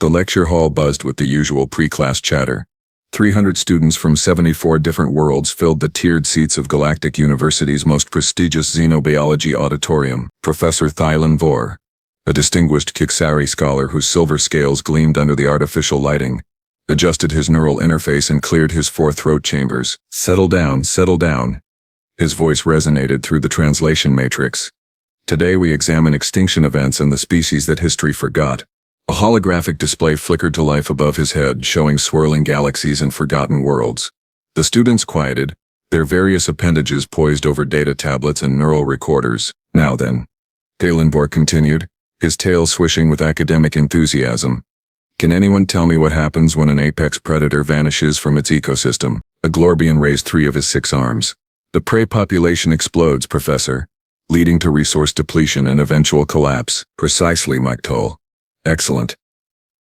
The lecture hall buzzed with the usual pre-class chatter. 300 students from 74 different worlds filled the tiered seats of Galactic University's most prestigious xenobiology auditorium. Professor Thalen-Vor, a distinguished Kiksari scholar whose silver scales gleamed under the artificial lighting, adjusted his neural interface and cleared his 4 throat chambers. "Settle down, settle down." His voice resonated through the translation matrix. "Today we examine extinction events and the species that history forgot." A holographic display flickered to life above his head, showing swirling galaxies and forgotten worlds. The students quieted, their various appendages poised over data tablets and neural recorders. "Now then," Thalen-Vor continued, his tail swishing with academic enthusiasm. "Can anyone tell me what happens when an apex predator vanishes from its ecosystem?" A Glorbian raised 3 of his 6 arms. "The prey population explodes, Professor, leading to resource depletion and eventual collapse." "Precisely, Mike Toll." "Excellent."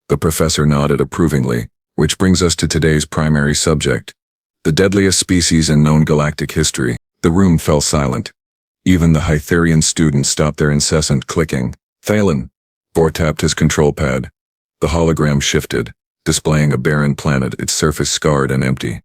The professor nodded approvingly, which brings us to today's primary subject, the deadliest species in known galactic history. The room fell silent. Even the Hytherian students stopped their incessant clicking. Thalen-Vor tapped his control pad. The hologram shifted, displaying a barren planet, its surface scarred and empty.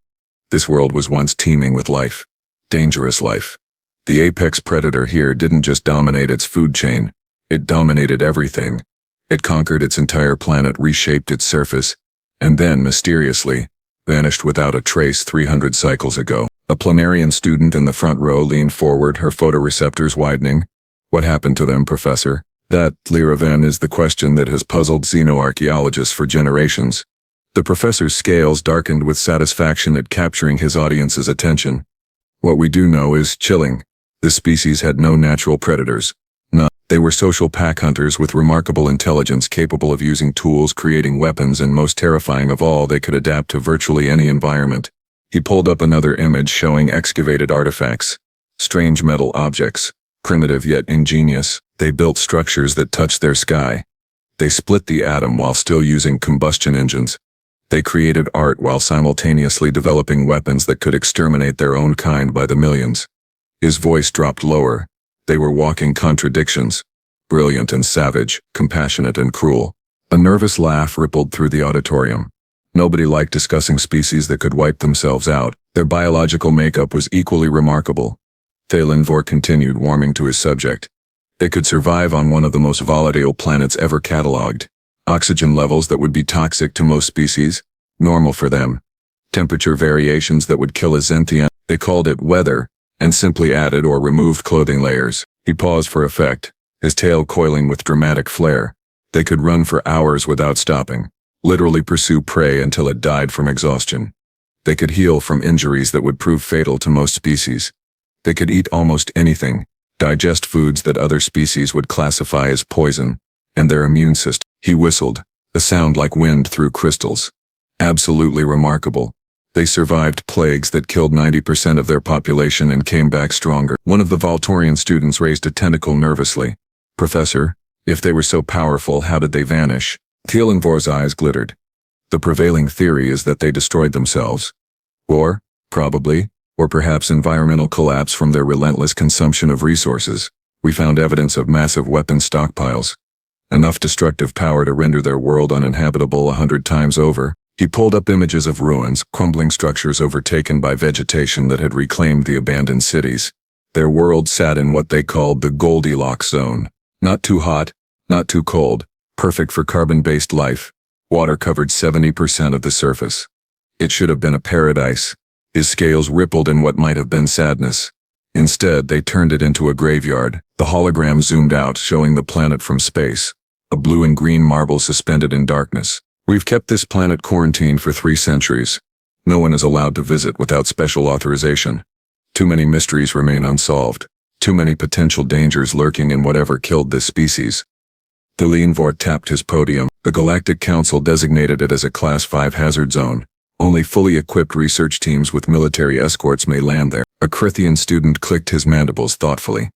This world was once teeming with life. Dangerous life. The apex predator here didn't just dominate its food chain, it dominated everything. It conquered its entire planet, reshaped its surface, and then, mysteriously, vanished without a trace 300 cycles ago. A planarian student in the front row leaned forward, her photoreceptors widening. "What happened to them, Professor?" "That, Liraven, is the question that has puzzled xenoarchaeologists for generations." The professor's scales darkened with satisfaction at capturing his audience's attention. "What we do know is chilling. This species had no natural predators. None. They were social pack hunters with remarkable intelligence, capable of using tools, creating weapons, and most terrifying of all, they could adapt to virtually any environment." He pulled up another image showing excavated artifacts. Strange metal objects, primitive yet ingenious. They built structures that touched their sky. They split the atom while still using combustion engines. They created art while simultaneously developing weapons that could exterminate their own kind by the millions. His voice dropped lower. They were walking contradictions. Brilliant and savage, compassionate and cruel. A nervous laugh rippled through the auditorium. Nobody liked discussing species that could wipe themselves out. Their biological makeup was equally remarkable. Thalen-Vor continued, warming to his subject. They could survive on one of the most volatile planets ever catalogued. Oxygen levels that would be toxic to most species, normal for them. Temperature variations that would kill a Zenthian. They called it weather, and simply added or removed clothing layers. He paused for effect, his tail coiling with dramatic flair. They could run for hours without stopping, literally pursue prey until it died from exhaustion. They could heal from injuries that would prove fatal to most species. They could eat almost anything, digest foods that other species would classify as poison, and their immune system. He whistled, a sound like wind through crystals. Absolutely remarkable. They survived plagues that killed 90% of their population and came back stronger. One of the Voltorian students raised a tentacle nervously. "Professor, if they were so powerful, how did they vanish?" Thalen-Vor's eyes glittered. "The prevailing theory is that they destroyed themselves. War, probably, or perhaps environmental collapse from their relentless consumption of resources. We found evidence of massive weapon stockpiles. Enough destructive power to render their world uninhabitable 100 times over." He pulled up images of ruins, crumbling structures overtaken by vegetation that had reclaimed the abandoned cities. Their world sat in what they called the Goldilocks zone. Not too hot, not too cold, perfect for carbon-based life. Water covered 70% of the surface. It should have been a paradise. His scales rippled in what might have been sadness. Instead, they turned it into a graveyard. The hologram zoomed out, showing the planet from space, a blue and green marble suspended in darkness. "We've kept this planet quarantined for 3 centuries. No one is allowed to visit without special authorization. Too many mysteries remain unsolved. Too many potential dangers lurking in whatever killed this species." Thalen-Vor tapped his podium. "The Galactic Council designated it as a Class 5 hazard zone. Only fully equipped research teams with military escorts may land there." A Crithian student clicked his mandibles thoughtfully.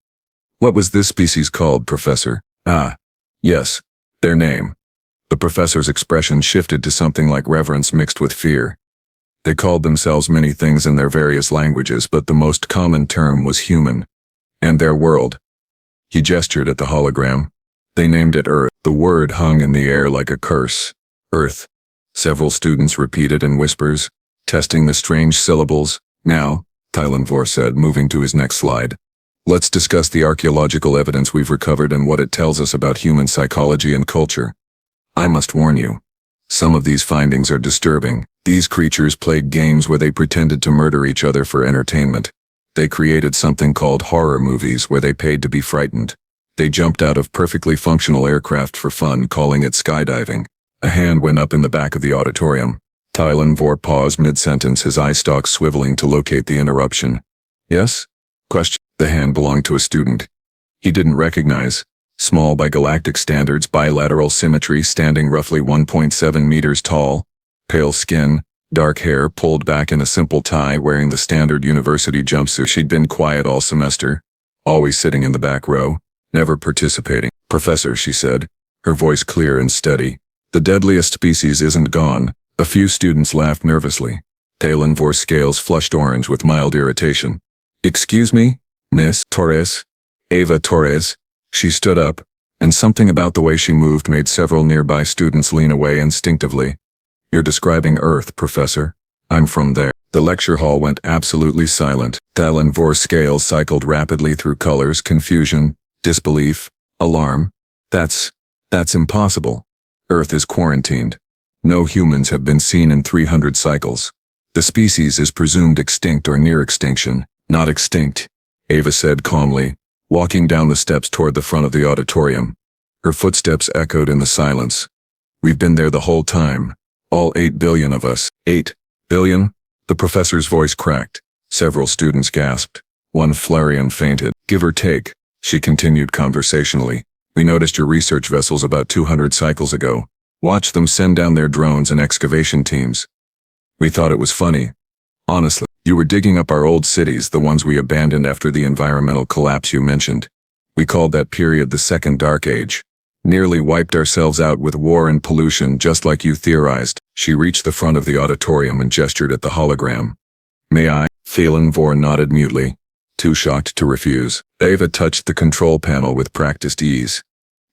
"What was this species called, Professor?" "Ah, yes, their name." The professor's expression shifted to something like reverence mixed with fear. "They called themselves many things in their various languages, but the most common term was human. And their world." He gestured at the hologram. "They named it Earth." The word hung in the air like a curse. Earth. Several students repeated in whispers, testing the strange syllables. Now, Thalen-Vor said, moving to his next slide. Let's discuss the archaeological evidence we've recovered and what it tells us about human psychology and culture. I must warn you. Some of these findings are disturbing. These creatures played games where they pretended to murder each other for entertainment. They created something called horror movies where they paid to be frightened. They jumped out of perfectly functional aircraft for fun, calling it skydiving. A hand went up in the back of the auditorium. Thalen-Vor paused mid-sentence, his eye stalks swiveling to locate the interruption. Yes? Question. The hand belonged to a student he didn't recognize. Small by galactic standards, bilateral symmetry, standing roughly 1.7 meters tall. Pale skin, dark hair pulled back in a simple tie, wearing the standard university jumpsuit. She'd been quiet all semester, always sitting in the back row, never participating. Professor, she said, her voice clear and steady. The deadliest species isn't gone. A few students laughed nervously. Thalen-Vor's scales flushed orange with mild irritation. Excuse me, Miss Torres? Ava Torres? She stood up, and something about the way she moved made several nearby students lean away instinctively. You're describing Earth, Professor. I'm from there. The lecture hall went absolutely silent. Thalen-Vor's scales cycled rapidly through colors, confusion, disbelief, alarm. That's impossible. Earth is quarantined. No humans have been seen in 300 cycles. The species is presumed extinct or near extinction. Not extinct, Ava said calmly, walking down the steps toward the front of the auditorium. Her footsteps echoed in the silence. We've been there the whole time. All 8 billion of us. 8 billion? The professor's voice cracked. Several students gasped. One Flarian fainted. Give or take, she continued conversationally. We noticed your research vessels about 200 cycles ago. Watched them send down their drones and excavation teams. We thought it was funny. Honestly, you were digging up our old cities, the ones we abandoned after the environmental collapse you mentioned. We called that period the Second Dark Age. Nearly wiped ourselves out with war and pollution, just like you theorized. She reached the front of the auditorium and gestured at the hologram. May I? Thalen-Vor nodded mutely, too shocked to refuse. Ava touched the control panel with practiced ease.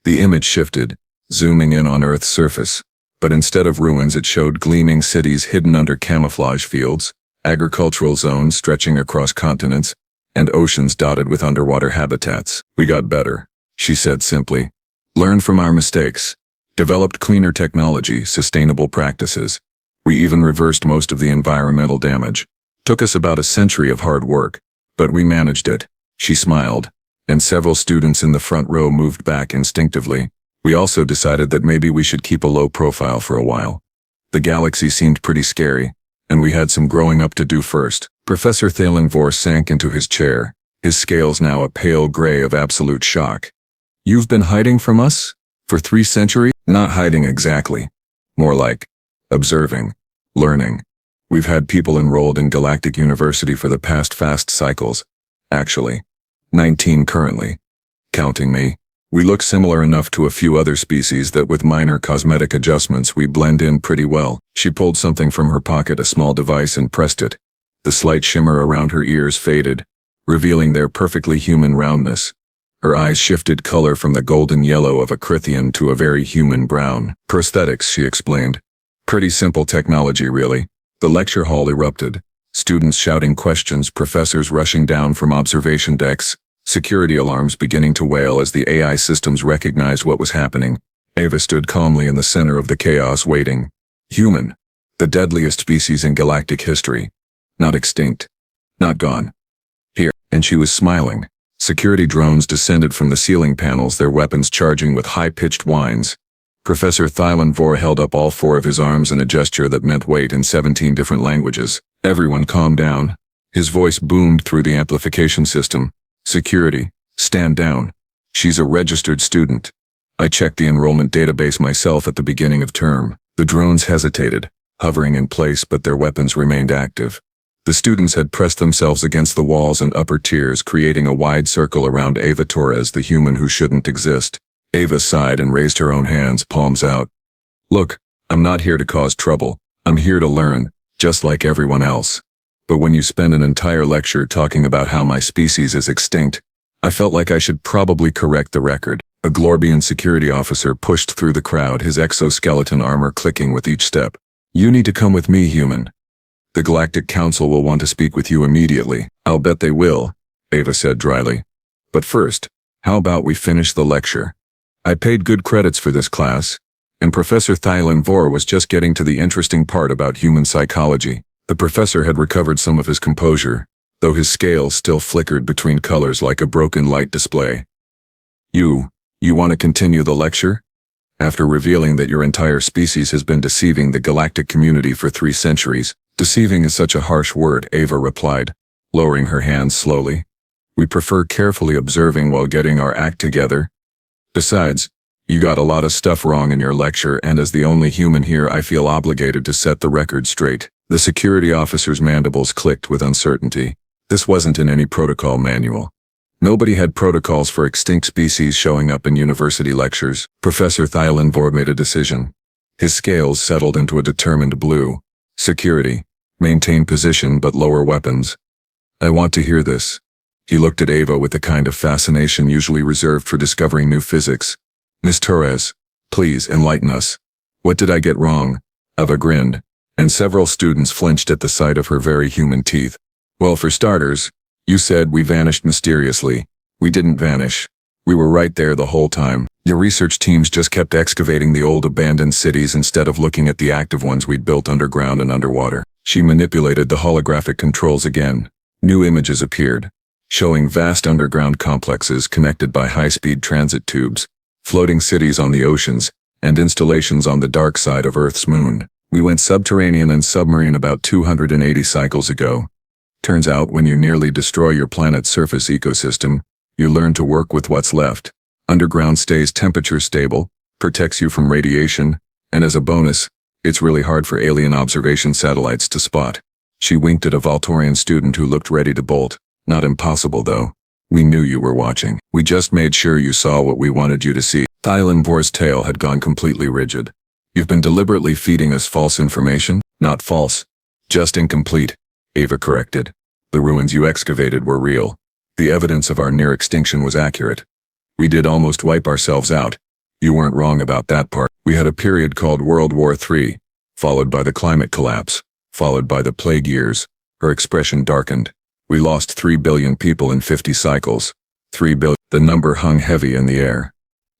The image shifted, zooming in on Earth's surface. But instead of ruins, it showed gleaming cities hidden under camouflage fields, agricultural zones stretching across continents, and oceans dotted with underwater habitats. We got better, she said simply. Learned from our mistakes. Developed cleaner technology, sustainable practices. We even reversed most of the environmental damage. Took us about a century of hard work, but we managed it. She smiled, and several students in the front row moved back instinctively. We also decided that maybe we should keep a low profile for a while. The galaxy seemed pretty scary, and we had some growing up to do first. Professor Thalen-Vor sank into his chair, his scales now a pale gray of absolute shock. You've been hiding from us? For 3 centuries? Not hiding exactly. More like observing, learning. We've had people enrolled in Galactic University for the past fast cycles. Actually, 19 currently. Counting me. We look similar enough to a few other species that with minor cosmetic adjustments we blend in pretty well. She pulled something from her pocket, a small device, and pressed it. The slight shimmer around her ears faded, revealing their perfectly human roundness. Her eyes shifted color from the golden yellow of a Crithian to a very human brown. Prosthetics, she explained. Pretty simple technology, really. The lecture hall erupted. Students shouting questions, professors rushing down from observation decks, security alarms beginning to wail as the AI systems recognized what was happening. Ava stood calmly in the center of the chaos, waiting. Human. The deadliest species in galactic history. Not extinct. Not gone. Here. And she was smiling. Security drones descended from the ceiling panels, their weapons charging with high-pitched whines. Professor Thalen-Vor held up all 4 of his arms in a gesture that meant wait in 17 different languages. Everyone calm down. His voice boomed through the amplification system. Security, stand down. She's a registered student. I checked the enrollment database myself at the beginning of term. The drones hesitated, hovering in place, but their weapons remained active. The students had pressed themselves against the walls and upper tiers, creating a wide circle around Ava Torres, the human who shouldn't exist. Ava sighed and raised her own hands, palms out. Look, I'm not here to cause trouble. I'm here to learn, just like everyone else. But when you spend an entire lecture talking about how my species is extinct, I felt like I should probably correct the record. A Glorbian security officer pushed through the crowd, his exoskeleton armor clicking with each step. "You need to come with me, human. The Galactic Council will want to speak with you immediately." "I'll bet they will," Ava said dryly. "But first, how about we finish the lecture? I paid good credits for this class, and Professor Thalen-Vor was just getting to the interesting part about human psychology." The professor had recovered some of his composure, though his scales still flickered between colors like a broken light display. You want to continue the lecture? After revealing that your entire species has been deceiving the galactic community for 3 centuries, deceiving is such a harsh word, Ava replied, lowering her hands slowly. "We prefer carefully observing while getting our act together. Besides, you got a lot of stuff wrong in your lecture, and as the only human here, I feel obligated to set the record straight." The security officer's mandibles clicked with uncertainty. This wasn't in any protocol manual. Nobody had protocols for extinct species showing up in university lectures. Professor Thalen-Vor made a decision. His scales settled into a determined blue. "Security. Maintain position but lower weapons." "I want to hear this." He looked at Ava with the kind of fascination usually reserved for discovering new physics. "Miss Torres, please enlighten us. What did I get wrong?" Ava grinned, and several students flinched at the sight of her very human teeth. "Well, for starters, you said we vanished mysteriously. We didn't vanish. We were right there the whole time. Your research teams just kept excavating the old abandoned cities instead of looking at the active ones we'd built underground and underwater." She manipulated the holographic controls again. New images appeared, showing vast underground complexes connected by high-speed transit tubes, floating cities on the oceans, and installations on the dark side of Earth's moon. "We went subterranean and submarine about 280 cycles ago. Turns out when you nearly destroy your planet's surface ecosystem, you learn to work with what's left. Underground stays temperature stable, protects you from radiation, and as a bonus, it's really hard for alien observation satellites to spot." She winked at a Voltorian student who looked ready to bolt. "Not impossible, though. We knew you were watching. We just made sure you saw what we wanted you to see." Thalen-Vor's tail had gone completely rigid. "You've been deliberately feeding us false information?" "Not false. Just incomplete," Ava corrected. "The ruins you excavated were real. The evidence of our near extinction was accurate. We did almost wipe ourselves out. You weren't wrong about that part. We had a period called World War III, followed by the climate collapse, followed by the plague years." Her expression darkened. "We lost 3 billion people in 50 cycles. 3 billion. The number hung heavy in the air.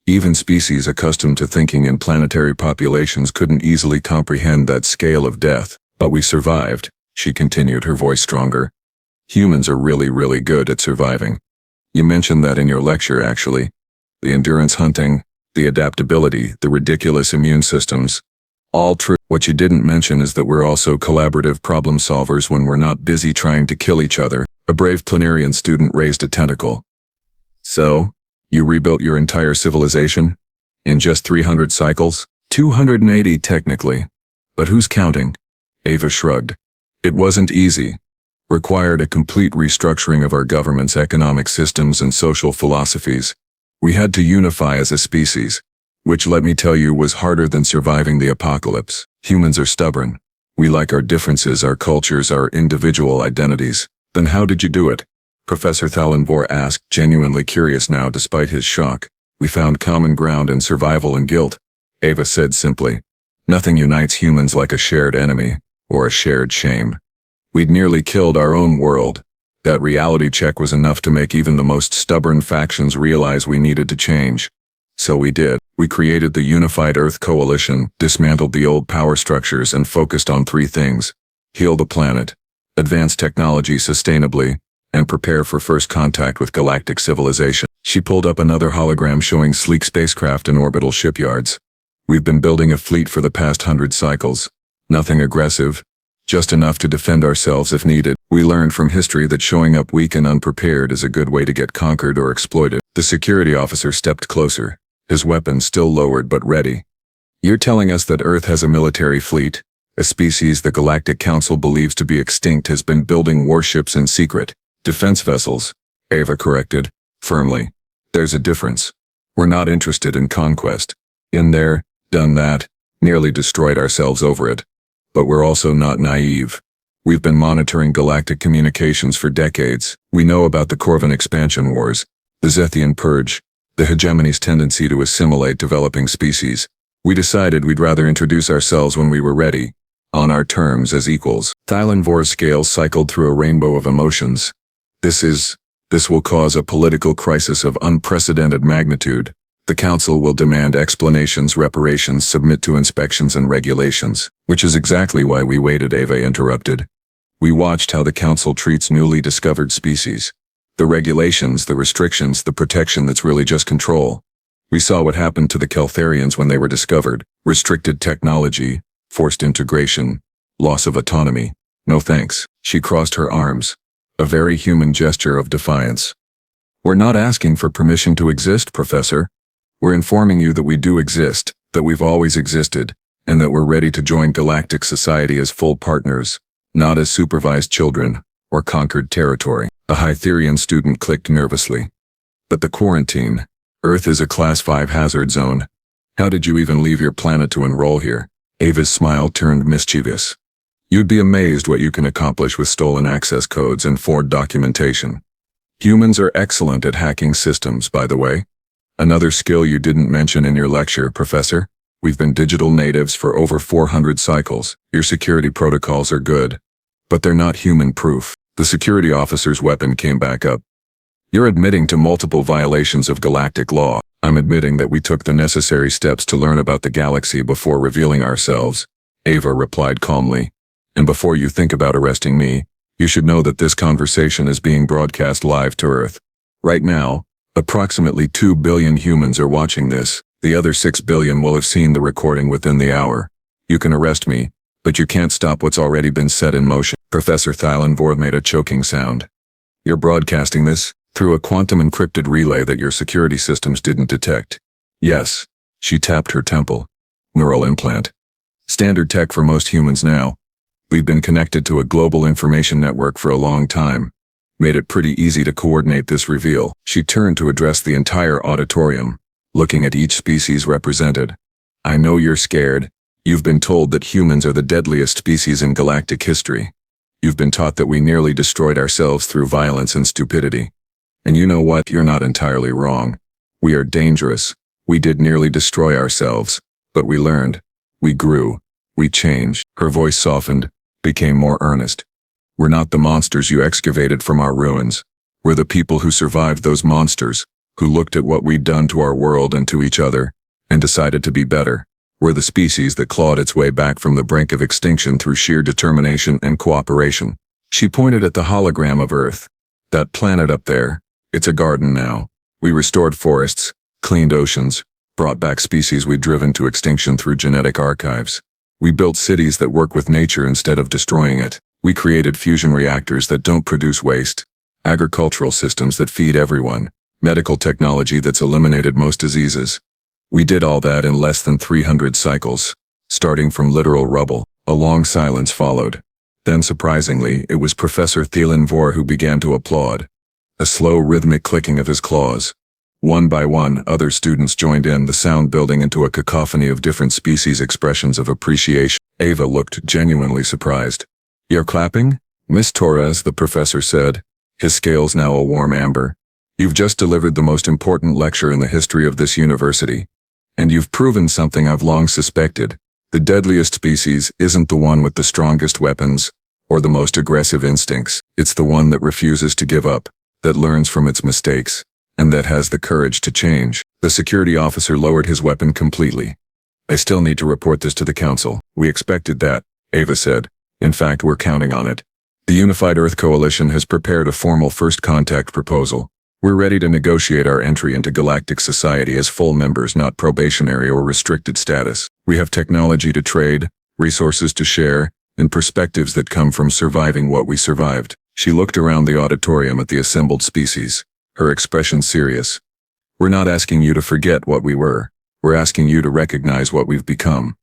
Even species accustomed to thinking in planetary populations couldn't easily comprehend that scale of death. But we survived," she continued, her voice stronger. "Humans are really, really good at surviving. You mentioned that in your lecture, actually. The endurance hunting, the adaptability, the ridiculous immune systems. All true. What you didn't mention is that we're also collaborative problem solvers when we're not busy trying to kill each other." A brave planarian student raised a tentacle. "So, you rebuilt your entire civilization? In just 300 cycles? 280 technically. But who's counting?" Ava shrugged. "It wasn't easy. Required a complete restructuring of our government's economic systems and social philosophies. We had to unify as a species, which, let me tell you, was harder than surviving the apocalypse. Humans are stubborn. We like our differences, our cultures, our individual identities." "Then how did you do it?" Professor Thalen-Vor asked, genuinely curious now despite his shock. "We found common ground in survival and guilt," Ava said simply. "Nothing unites humans like a shared enemy, or a shared shame. We'd nearly killed our own world. That reality check was enough to make even the most stubborn factions realize we needed to change. So we did. We created the Unified Earth Coalition, dismantled the old power structures, and focused on 3 things. Heal the planet, advance technology sustainably, and prepare for first contact with galactic civilization." She pulled up another hologram showing sleek spacecraft in orbital shipyards. "We've been building a fleet for the past 100 cycles. Nothing aggressive, just enough to defend ourselves if needed. We learned from history that showing up weak and unprepared is a good way to get conquered or exploited." The security officer stepped closer, his weapon still lowered but ready. "You're telling us that Earth has a military fleet? A species the Galactic Council believes to be extinct has been building warships in secret." "Defense vessels," Ava corrected, firmly. "There's a difference. We're not interested in conquest. In there, done that, nearly destroyed ourselves over it. But we're also not naive. We've been monitoring galactic communications for decades. We know about the Corvin expansion wars, the Zethian purge, the hegemony's tendency to assimilate developing species. We decided we'd rather introduce ourselves when we were ready, on our terms as equals. Thalen-Vor's scales cycled through a rainbow of emotions. This will cause a political crisis of unprecedented magnitude. The council will demand explanations, reparations, submit to inspections and regulations, which is exactly why we waited, Ava interrupted. We watched how the council treats newly discovered species. The regulations, the restrictions, the protection that's really just control. We saw what happened to the Keltharians when they were discovered. Restricted technology, forced integration, loss of autonomy. No thanks. She crossed her arms. A very human gesture of defiance. We're not asking for permission to exist, Professor. We're informing you that we do exist, that we've always existed, and that we're ready to join galactic society as full partners, not as supervised children, or conquered territory. A Hytherian student clicked nervously. But the quarantine. Earth is a Class 5 hazard zone. How did you even leave your planet to enroll here? Ava's smile turned mischievous. You'd be amazed what you can accomplish with stolen access codes and forged documentation. Humans are excellent at hacking systems, by the way. Another skill you didn't mention in your lecture, Professor. We've been digital natives for over 400 cycles. Your security protocols are good, but they're not human-proof. The security officer's weapon came back up. You're admitting to multiple violations of galactic law. I'm admitting that we took the necessary steps to learn about the galaxy before revealing ourselves, Ava replied calmly. And before you think about arresting me, you should know that this conversation is being broadcast live to Earth. Right now, approximately 2 billion humans are watching this. The other 6 billion will have seen the recording within the hour. You can arrest me, but you can't stop what's already been set in motion. Professor Thalen-Vor made a choking sound. You're broadcasting this through a quantum encrypted relay that your security systems didn't detect. Yes. She tapped her temple. Neural implant. Standard tech for most humans now. We've been connected to a global information network for a long time. Made it pretty easy to coordinate this reveal. She turned to address the entire auditorium, looking at each species represented. I know you're scared. You've been told that humans are the deadliest species in galactic history. You've been taught that we nearly destroyed ourselves through violence and stupidity. And you know what? You're not entirely wrong. We are dangerous. We did nearly destroy ourselves, but we learned. We grew. We changed. Her voice softened, became more earnest. We're not the monsters you excavated from our ruins. We're the people who survived those monsters, who looked at what we'd done to our world and to each other, and decided to be better. We're the species that clawed its way back from the brink of extinction through sheer determination and cooperation. She pointed at the hologram of Earth. That planet up there, it's a garden now. We restored forests, cleaned oceans, brought back species we'd driven to extinction through genetic archives. We built cities that work with nature instead of destroying it. We created fusion reactors that don't produce waste, agricultural systems that feed everyone, medical technology that's eliminated most diseases. We did all that in less than 300 cycles, starting from literal rubble. A long silence followed. Then surprisingly, it was Professor Thalen-Vor who began to applaud. A slow rhythmic clicking of his claws. One by one, other students joined in, the sound building into a cacophony of different species' expressions of appreciation. Ava looked genuinely surprised. You're clapping? Miss Torres, the professor said, his scales now a warm amber. You've just delivered the most important lecture in the history of this university. And you've proven something I've long suspected. The deadliest species isn't the one with the strongest weapons, or the most aggressive instincts. It's the one that refuses to give up, that learns from its mistakes, and that has the courage to change. The security officer lowered his weapon completely. I still need to report this to the council. We expected that, Ava said. In fact, we're counting on it. The Unified Earth Coalition has prepared a formal first contact proposal. We're ready to negotiate our entry into galactic society as full members, not probationary or restricted status. We have technology to trade, resources to share, and perspectives that come from surviving what we survived. She looked around the auditorium at the assembled species, her expression serious. We're not asking you to forget what we were. We're asking you to recognize what we've become.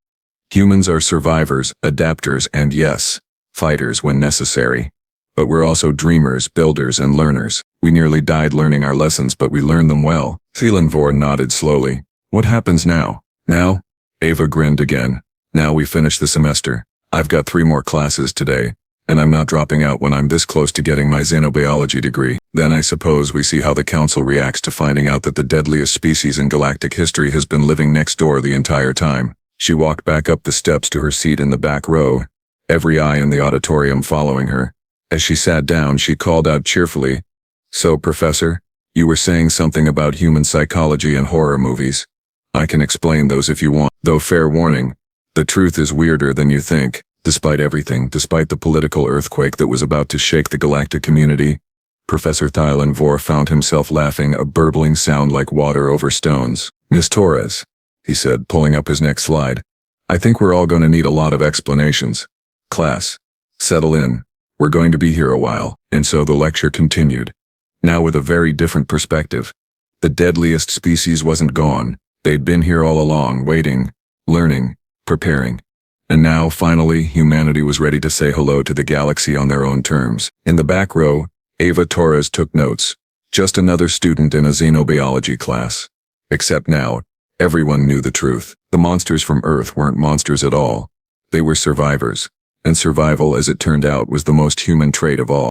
Humans are survivors, adapters, and yes, fighters when necessary. But we're also dreamers, builders, and learners. We nearly died learning our lessons, but we learned them well. Thalen-Vor nodded slowly. What happens now? Now? Ava grinned again. Now we finish the semester. I've got 3 more classes today, and I'm not dropping out when I'm this close to getting my xenobiology degree. Then I suppose we see how the council reacts to finding out that the deadliest species in galactic history has been living next door the entire time. She walked back up the steps to her seat in the back row, every eye in the auditorium following her. As she sat down, she called out cheerfully, "So, Professor, you were saying something about human psychology and horror movies. I can explain those if you want, though fair warning, the truth is weirder than you think." Despite everything, despite the political earthquake that was about to shake the galactic community, Professor Thalen-Vor found himself laughing, a burbling sound like water over stones. "Miss Torres," he said, pulling up his next slide, "I think we're all going to need a lot of explanations. Class, settle in. We're going to be here a while." And so the lecture continued, now with a very different perspective. The deadliest species wasn't gone. They'd been here all along, waiting, learning, preparing. And now, finally, humanity was ready to say hello to the galaxy on their own terms. In the back row, Ava Torres took notes. Just another student in a xenobiology class. Except now, everyone knew the truth. The monsters from Earth weren't monsters at all. They were survivors. And survival, as it turned out, was the most human trait of all.